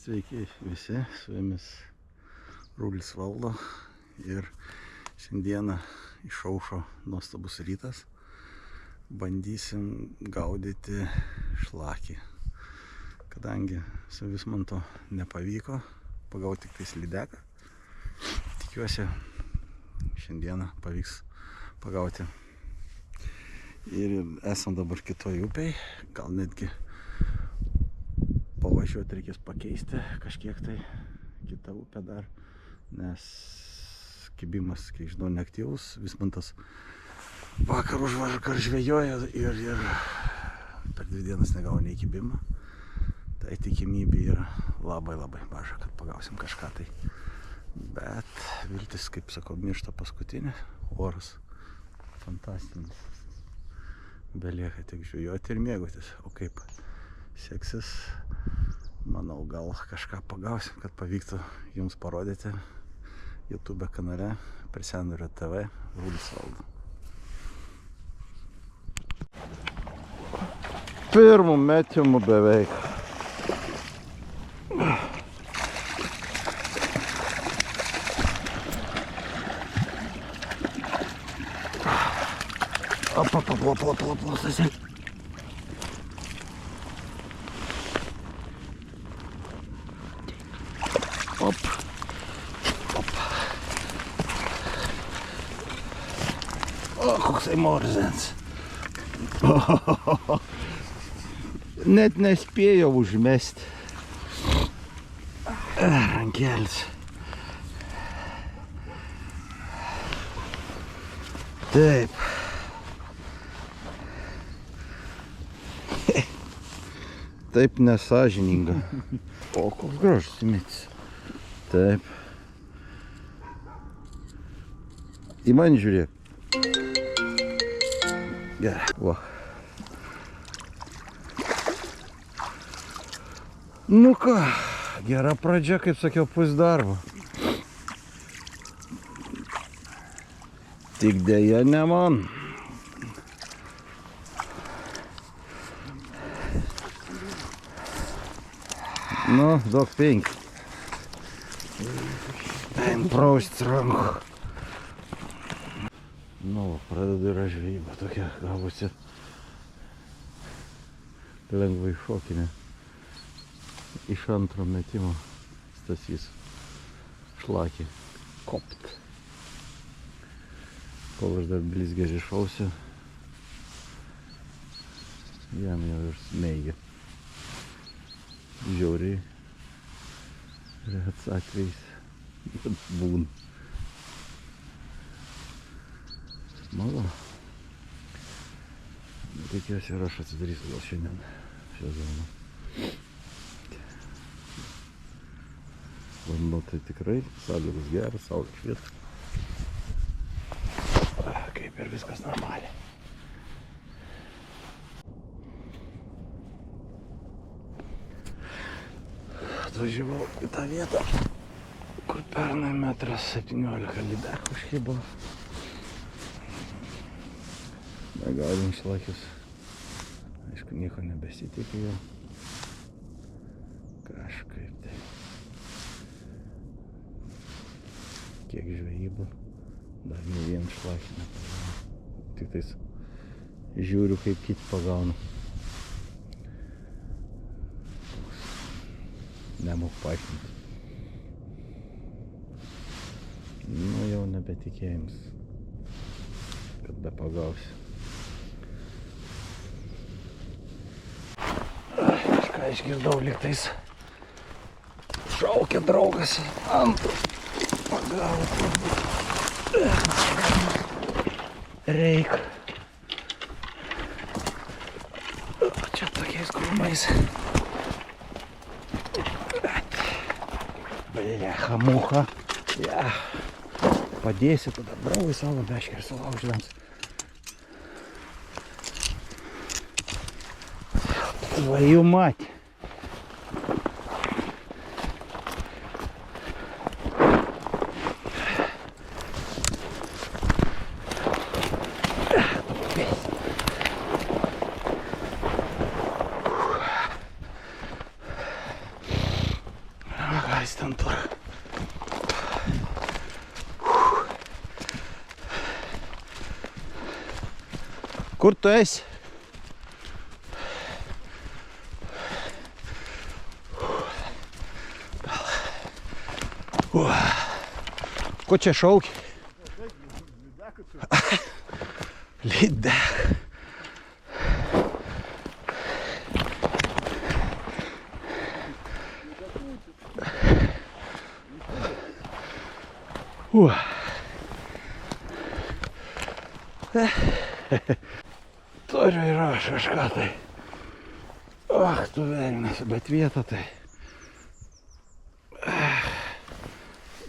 Sveiki visi, su jumis Rūlis valdo ir šiandieną išaušo nuostabus rytas. Bandysim gaudyti šlakį. Kadangi su Vismanto nepavyko pagauti tik tais lydeką, tikiuosi šiandieną pavyks pagauti. Ir esam dabar kitoj upėj, gal netgi pavažiuoti reikės pakeisti kažkiek tai kitą upę dar, nes kibimas, kai žinau, neaktyvus. Vismantas vakar už vakar žvejojo ir per 2 dienas negavo nei kibimą. Tai tikimybė yra labai maža, kad pagausim kažką tai. Bet viltis, kaip sakau, miršta paskutinė. Oras fantastinis. Belieka tik žvejoti ir mėgautis. O kaip seksis, manau, gal kažką pagausim, kad pavyktų jums parodyti YouTube kanale prie Sendurio TV Rūlis valdo. Pirmų metimų beveik. Stasy. Op. O, koksai morzens. Net nespėjau užmesti rankelis. Taip. Taip nesąžininga. O, koks gražus įmetis. Taip. Į man žiūrėk. Gerai. Va. Nu ką, gera pradžia, kaip sakiau, pusdarbo. Tik dėja ne man. Nu, duok 5. Paim praust rankų. Nu, pradedu yra žvejyba tokia, gavosi lengvai šokinė. Iš antro metimo Stasys šlakį kopt. Kol aš dar blizgę rišausi, jam jau ir smeigia. Žiauriai rets atvejais, bet būn. Malo. Tikiuosi ir aš atsidarysiu gal šiandien šią zoną. Vanduo tai tikrai, sąlygos geras, saulė šviesa. Kaip ir viskas normaliai. Atvažiavau į tą vietą, kur pernai 1,17 m lydekų užkibo. Negalim šlakius. Aišku, nieko nebesitikė jau. Kažkaip tai. Kiek žvejybų. Dar ne vien šlakį nepagaunu. Tik tais žiūriu, kaip kiti pagaunu. Nemok paaiškinti. Nu, jau nebetikėjimas, kad be pagausi. Kažką išgirdau, lygtais šaukia draugas antrų. Pagauti. Reik. Čia tokiais krūmais. Blecha, mucha. Ja. Padėsiu tada draugui savo beškį ir sulauždams. Твою мать! jis ten tur. Kur tu esi? Ko čia šauki? Lydek. Turiu ir aš kažką tai. Ach, tu velnias, bet vieta tai.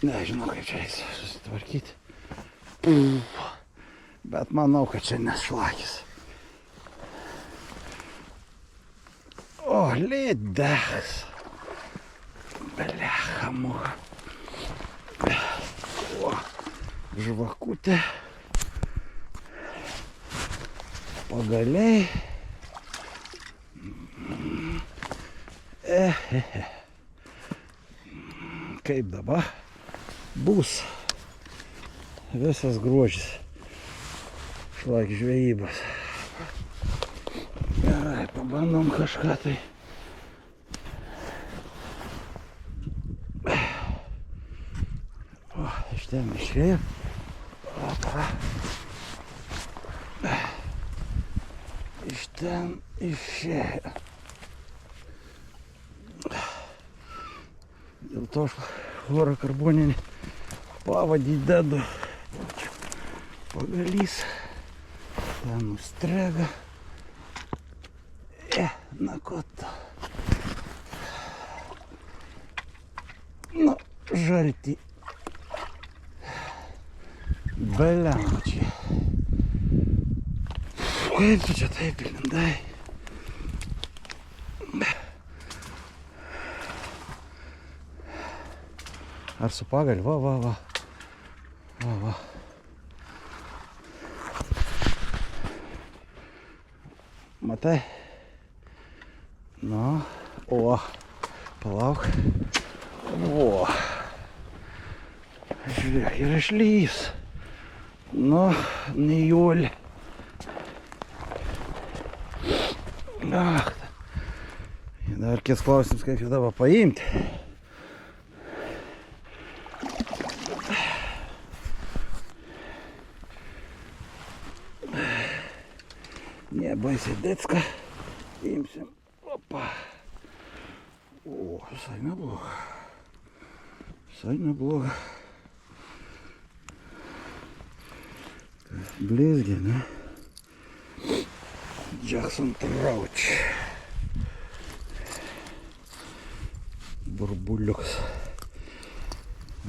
Nežinau, kaip čia eis susitvarkyti. Bet manau, kad čia nešlakis. O, lydeks. Blecha mucha. O, žvakutė. Pagaliai. Kaip dabar bus visas gruodžis šlakio žvejybos. Gerai, pabandom kažką tai. O, iš ten išėjo. Opa. Iš ten išėjo. Dėl to aš fluorokarboninį pavadį dedu. Pagalys. Ten nustrega. Na ko to. Nu, žalti. Beliaučiai. Kaip tu čia taip įlindai? Ar su pagaliu? Va. Va. Matai? Nu, o, palauk. O. Žiūrėk, ir išlys. Nu, nejuolį. Ach, dar kies klausimas, kaip jį dabar paimti. Ne, baisiai dėcka. Imsim. Opa. O, visai nebloga. Visai nebloga. Blizgi, ne? Jackson Trout. Burbuliuks.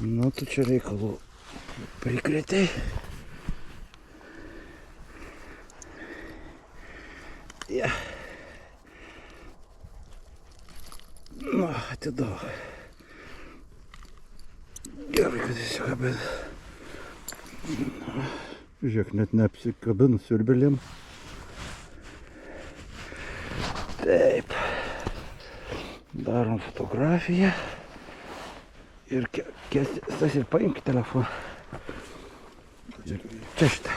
Nu, tu čia reikalų prikrėtei. Ja. Nu, atiduok. Gerai, kad įsikabina. Žiūrėk, net neapsikabina siurbelėm. Taip. Darom fotografiją. Ir Stas ir paimk telefoną. Čia šitą.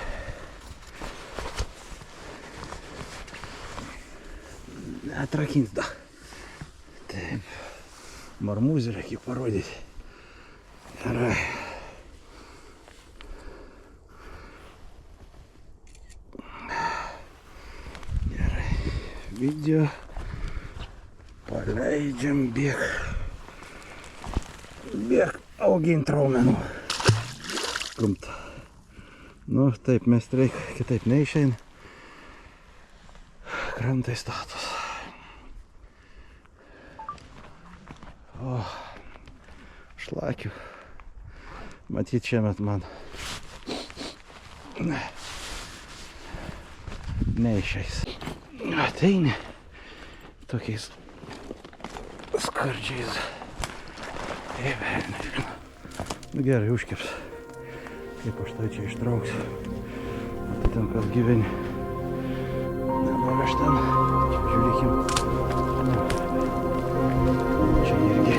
Atrakins da. Taip. Marmūzį reikia parodyti. Gerai. Gerai. Video. Paleidžiam, bėg. Bėg, augint raumenų. Kumta. Nu, taip, mes kitaip neišeina. Krantai status. O, šlakių. Matyt, šiemet man neišeis. Ateini tokiais skardžiais. Taip, nežinau. Nu, gerai, užkips. Kaip aš tai čia ištrauksiu. Matai, ten kas gyveni. Dabar aš ten. Žiūrėkim. Čia irgi.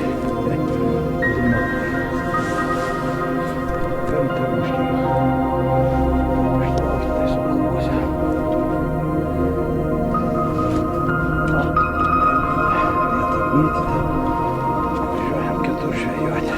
pelnyti, tai važiuojam kitur žvejoti.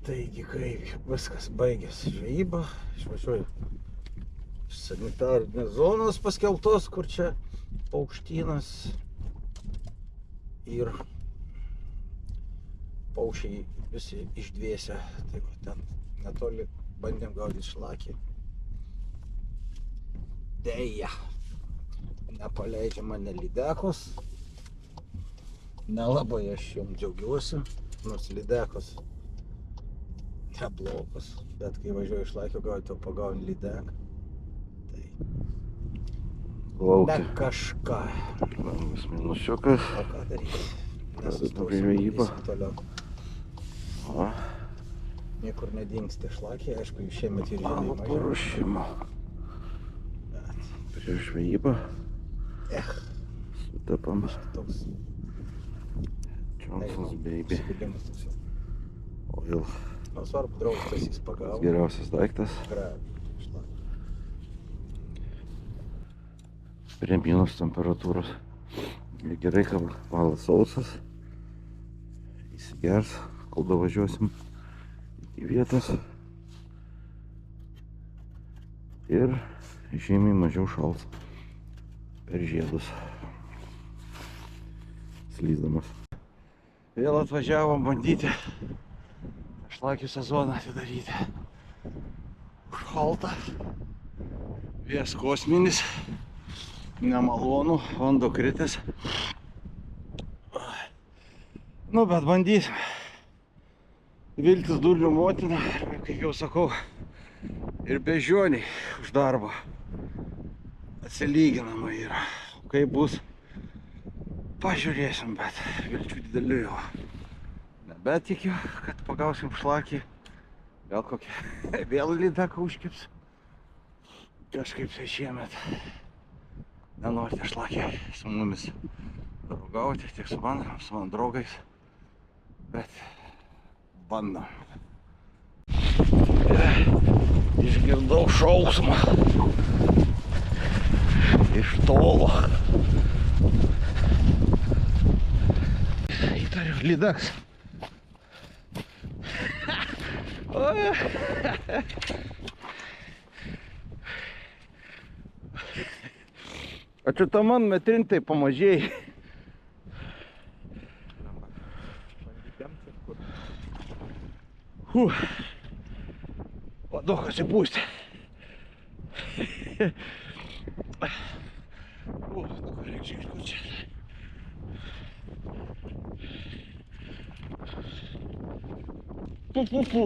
Taigi, kai viskas baigėsi žvejyba, išvažiuoju iš sanitarinės zonos paskelbtos, kur čia paukštynas ir paukščiai visi išdvėsę. Tai va, ten netoli bandėm gaudyti šlakį. Deja, nepaleidžia mane lydekos. Nelabai aš jom džiaugiuosi, nors lydekos neblogos, bet kai važiuoju šlakio gauti, to pagauni lydeką. Tai ne kažką. Vis minusiukas. O ką daryti? Žvejyba. Niekur nedingsta šlakiai, aišku, šiemet ir žymiai mažiau. Paruošimo. Prieš žvejybą. Sutepam. Toks Johnson's Baby susivylimas toks jau. Oil. Nors svarbu, draustas jis pagavo. Geriausias daiktas. Gražiai šlakį. Prie minus temperatūros. Gerai, kad valas sausas. Įsigers, kol davažiuosim į vietas. Ir žymiai mažiau šals per žiedus. Slysdamas. Vėl atvažiavom bandyti šlakių sezoną atidaryti. Šalta. Vėjas kosminis. Nemalonu, vanduo kritis. Nu, bet bandysim. Viltis durnių motina, kaip jau sakau, ir beždžioniai už darbą atsilyginama yra. Kaip bus, pažiūrėsim, bet vilčių didelių jau. Nebetikiu, kad pagausim šlakį. Gal kokia vėl lydeką užkips. Kažkaip tai šiemet nenorite šlakį su mumis draugauti, tiek su mano draugais. Bet bandom. Išgirdau šauksmą iš tolo. Įtariu, lydeks. A čia ta man metrintai pamažėjai. Paduokas įpūsti. Reikia žingsnių čia. Pu.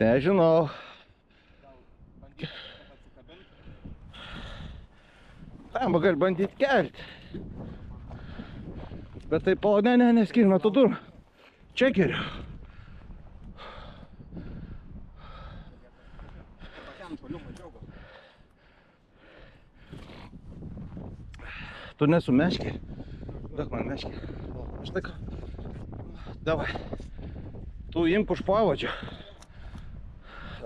Nežinau. Tam gali bandyti kelti. Bet tai neskir, metu dur. Čia geriau. Tu nesu meškė. Duok man meškė. Aš tai ką. Davai. Tu imk už pavadžio.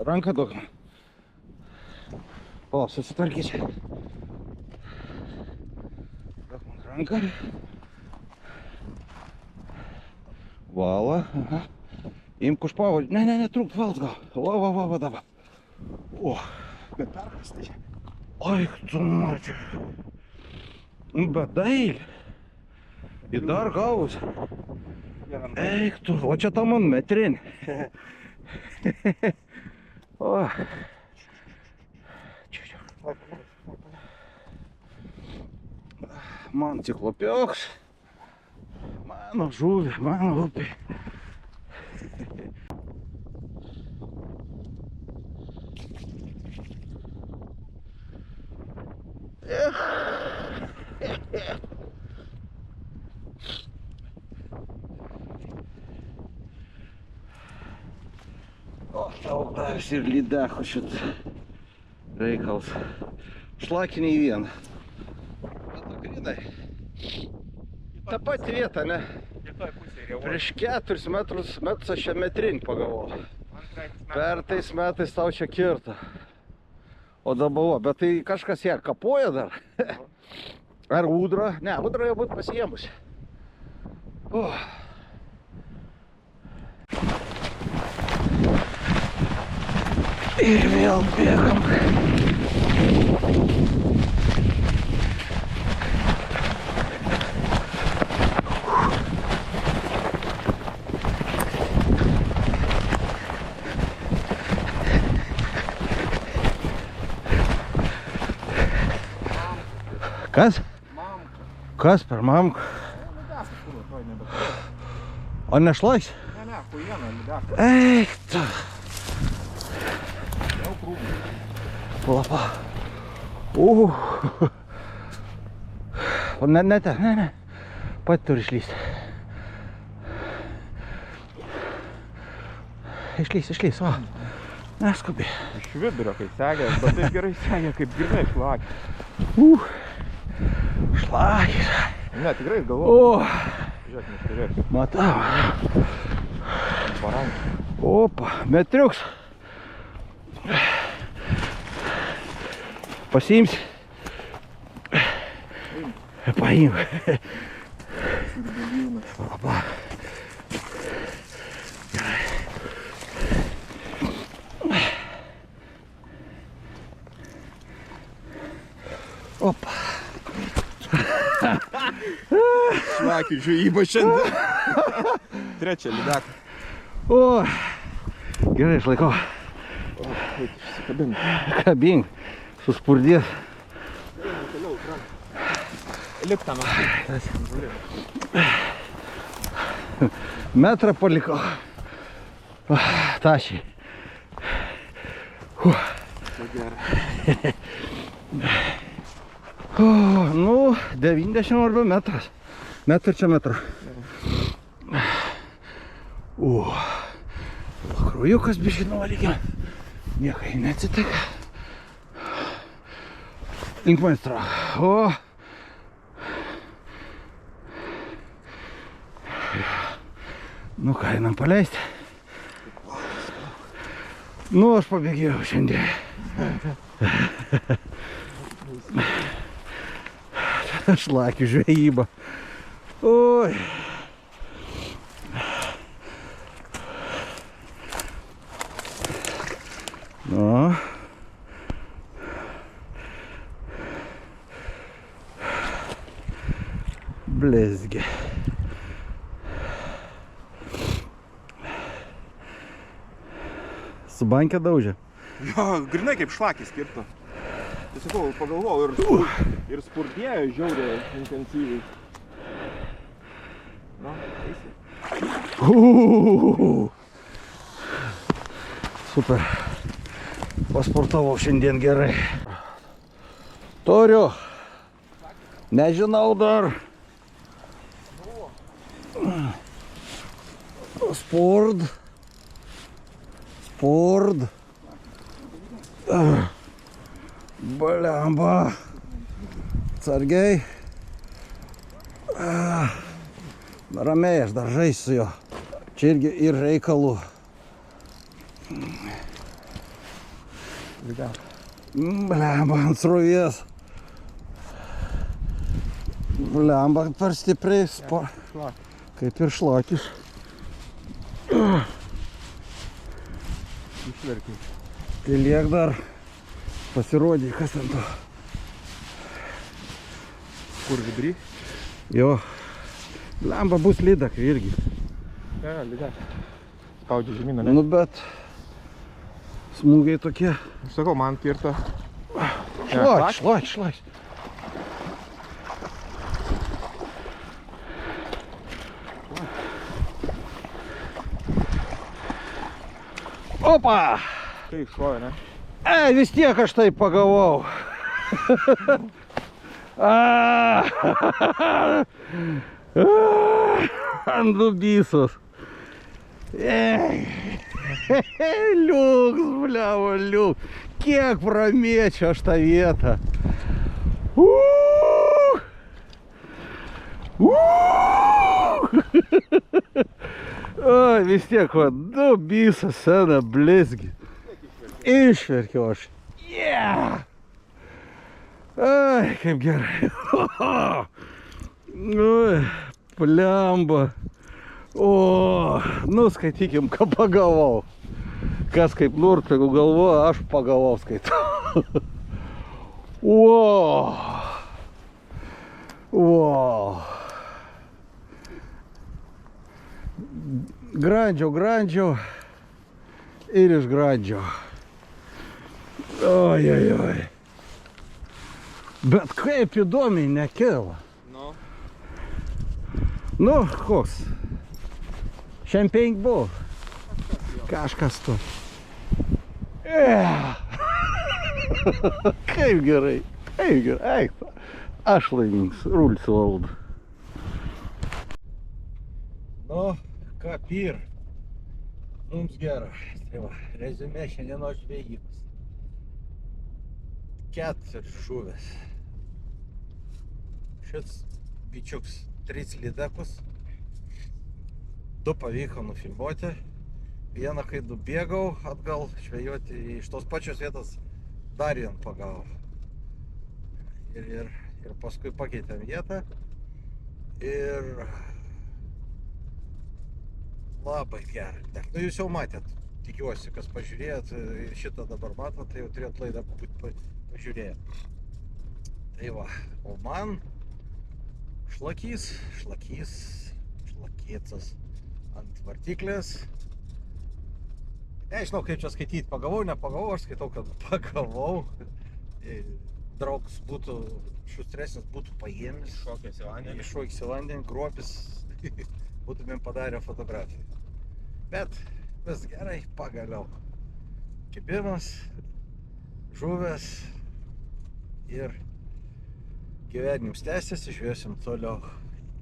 Ranką duok man. O, susitvarkysi. Duok man ranką. Vala. Aha. Imk už pavadį. Ne, trūk, vals gal. Va, dabar. O. Bet perkastai. Oi, tu mačiai. Bet dailį. Ir dar gavus. Eik tu, o čia ta man metrinė. O. Man ciklopioks. Mano žuvė, mano upė. O, tau davys ir lydeko šitą reikals. Šlakį nei vieną. Mato, grinai. Ta pati vieta, ne? Prieš 4 metrus aš čia metrinį pagavau. Per tais metais tau čia kirto. O dabar, bet tai kažkas ją kapoja dar. Ar ūdra? Ne, ūdra jau būt pasiemusi. Ir vėl bėgam. Kas? Mamka. Kas per mamką? Lidekas kur atrodė nebekaro. O nešlais? Ne, huijena, lidekas. Eik tu. Jau krūmų. Lapa. O ne. Pat turi išlysti. Išlys, va. Neskubi. Iš vidurio, kai segė, bet taip gerai segė, kaip grinai šlakį. Šlakis. Ne, tikrai galvoju. Žiūrėk, nesižiūrėk. Matau. Parankį. Opa, metriuks. Pasiimsi. Paim. Opa. Gerai. Opa. Šlakį žvejyba šiandien. Trečia lideką. O, gerai, išlaikau. Išsikabink. Kabink. Suspurdės. Lik tam. Metrą palikau. Tašiai. Gerai. Nu, 90 arba metras. Metr čia metro. Kraujukas biškį nuvalykime. Niekai neatsitika. Link manęs traukia. Nu ką, einam paleisti. Nu, aš pabėgėjau šiandien. Šlakių žvejyba. Oi. Nu. Blizgi. Su banke daužė. Jo, grinai kaip šlakis kirto. Tiesiog pagalvojau ir spurdėjo žiauriai intensyviai. Na, eisi. Super. Pasportavau šiandien gerai. Turiu. Nežinau dar. Spord. Blemba. Atsargiai. Ramiai, aš dar žaisiu su jo. Čia irgi ir reikalų. Blemba, ant srovės. Blemba, per stipriai. Kaip ir šlakis. išverkiai. Tai liek dar pasirodė, kas ten to. Kur vidury? Jo. Lemba bus lydak irgi. Ne, lyda. Spaudžia žemyną, ne? Nu bet smūgiai tokie. Aš sakau, man kirto. Šlak. Opa! Tai šovė, ne? Vis tiek aš tai pagavau. Ant dubysos. Liuks, bliavo, liuks. Kiek pramėčiau aš tą vietą. Oi, vis tiek, va, dubysas sena blizgi. Išverkiau aš. Ai, kaip gerai. Oi, plemba. O, nu skaitykim, ką pagavau. Kas kaip nors, jeigu galvoja, aš pagavau skaitau. Wow. Grandžiau ir išgrandžiau. Oi. Bet kaip įdomiai nekėla. Nu, koks? Šiandien buvo. Kažkas to. Kaip gerai. Aš laimingas, rulį suvaldu. Nu, kapir. Mums gera. Tai va, reziumė šiandienos žvejybos. 4 žuvės. Šis bičiuks 3 lydekus. 2 pavyko nufilmuoti. Vieną, kai nubėgau atgal žvejoti iš tos pačios vietos, dar vieną pagavau. Ir paskui pakeitėm vietą. Ir labai gerai. Nu, jūs jau matėt, tikiuosi, kas pažiūrėjot, šitą dabar matot, tai jau turėt laidą būti pažiūrėję. Tai va, o man šlakėcas ant vartiklės. Nežinau, kaip čia skaityti, pagavau, nepagavau, aš skaitau, kad pagavau. Draugas būtų šustresnis, būtų paėmis. Iššokęs į vandenį, gruopis, būtumėm padarę fotografiją. Bet vis gerai, pagaliau. Kibimas, žuvės ir gyvenims tęsiasi, žvėsim toliau.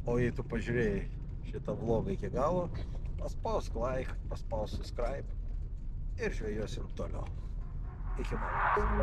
O jei tu pažiūrėjai šitą vlogą iki galo, paspausk like, paspausk subscribe. Ir žvejosim toliau. Iki malonaus.